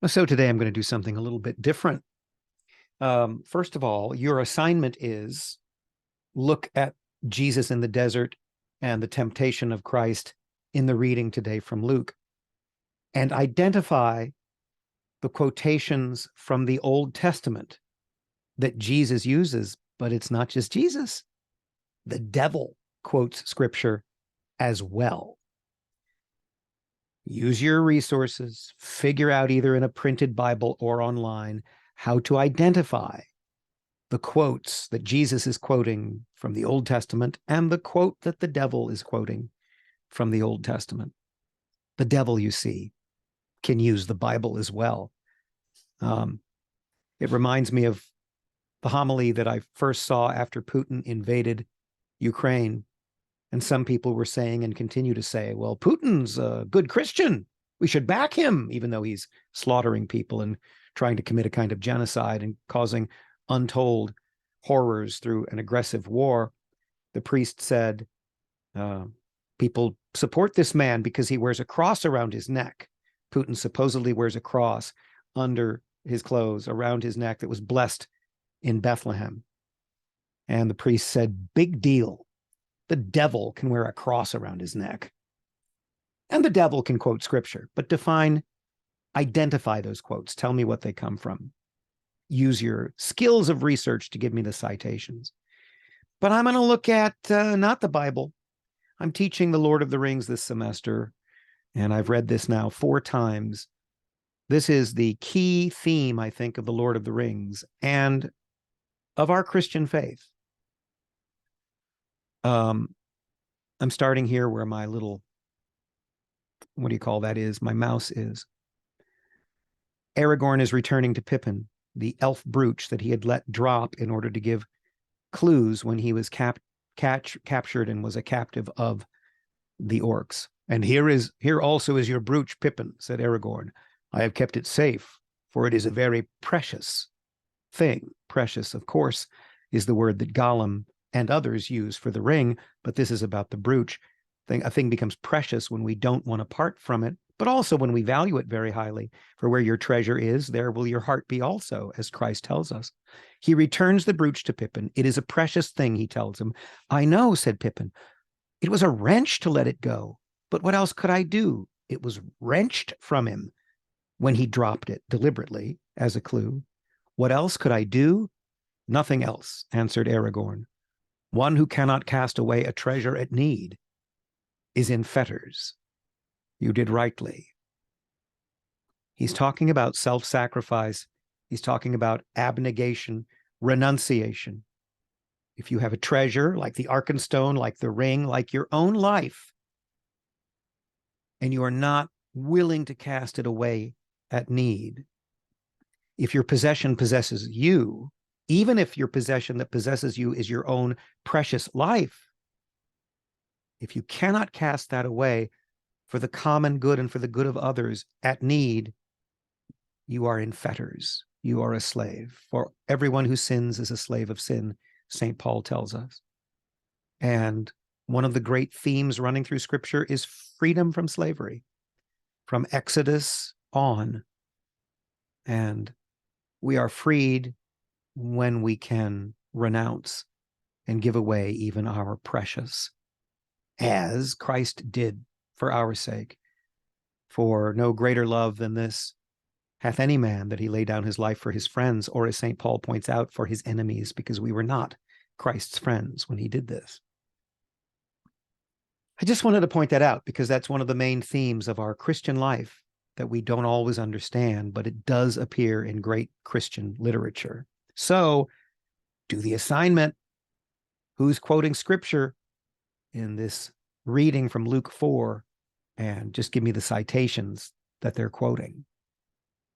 So today I'm going to do something a little bit different. First of all, your assignment is look at Jesus in the desert and the temptation of Christ in the reading today from Luke and identify the quotations from the Old Testament that Jesus uses, but it's not just Jesus. The devil quotes scripture as well. Use your resources, figure out either in a printed Bible or online how to identify the quotes that Jesus is quoting from the Old Testament and the quote that the devil is quoting from the Old Testament. The devil, you see, can use the Bible as well. It reminds me of the homily that I first saw after Putin invaded Ukraine. And some people were saying and continue to say, well, Putin's a good Christian. We should back him, even though he's slaughtering people and trying to commit a kind of genocide and causing untold horrors through an aggressive war. The priest said, people support this man because he wears a cross around his neck. Putin supposedly wears a cross under his clothes around his neck that was blessed in Bethlehem. And the priest said, big deal. The devil can wear a cross around his neck. And the devil can quote scripture, but identify those quotes. Tell me what they come from. Use your skills of research to give me the citations. But I'm going to look at not the Bible. I'm teaching The Lord of the Rings this semester, and I've read this now 4 times. This is the key theme, I think, of The Lord of the Rings and of our Christian faith. I'm starting here where my little, what do you call that is, my mouse is. Aragorn is returning to Pippin, the elf brooch that he had let drop in order to give clues when he was captured and was a captive of the orcs. And here also is your brooch, Pippin, said Aragorn. I have kept it safe, for it is a very precious thing. Precious, of course, is the word that Gollum and others use for the ring, but this is about the brooch. A thing becomes precious when we don't want to part from it, but also when we value it very highly. For where your treasure is, there will your heart be also, as Christ tells us. He returns the brooch to Pippin. It is a precious thing, he tells him. I know, said Pippin. It was a wrench to let it go, but what else could I do? It was wrenched from him when he dropped it deliberately as a clue. What else could I do? Nothing else, answered Aragorn. One who cannot cast away a treasure at need is in fetters. You did rightly. He's talking about self-sacrifice. He's talking about abnegation, renunciation. If you have a treasure like the Arkenstone, like the ring, like your own life, and you are not willing to cast it away at need, if your possession possesses you, even if your possession that possesses you is your own precious life, if you cannot cast that away for the common good and for the good of others at need, you are in fetters. You are a slave. For everyone who sins is a slave of sin, St. Paul tells us. And one of the great themes running through Scripture is freedom from slavery, from Exodus on. And we are freed when we can renounce and give away even our precious, as Christ did for our sake. For no greater love than this hath any man, that he lay down his life for his friends, or as St. Paul points out, for his enemies, because we were not Christ's friends when he did this. I just wanted to point that out because that's one of the main themes of our Christian life that we don't always understand, but it does appear in great Christian literature. So do the assignment. Who's quoting scripture in this reading from Luke 4? And just give me the citations that they're quoting.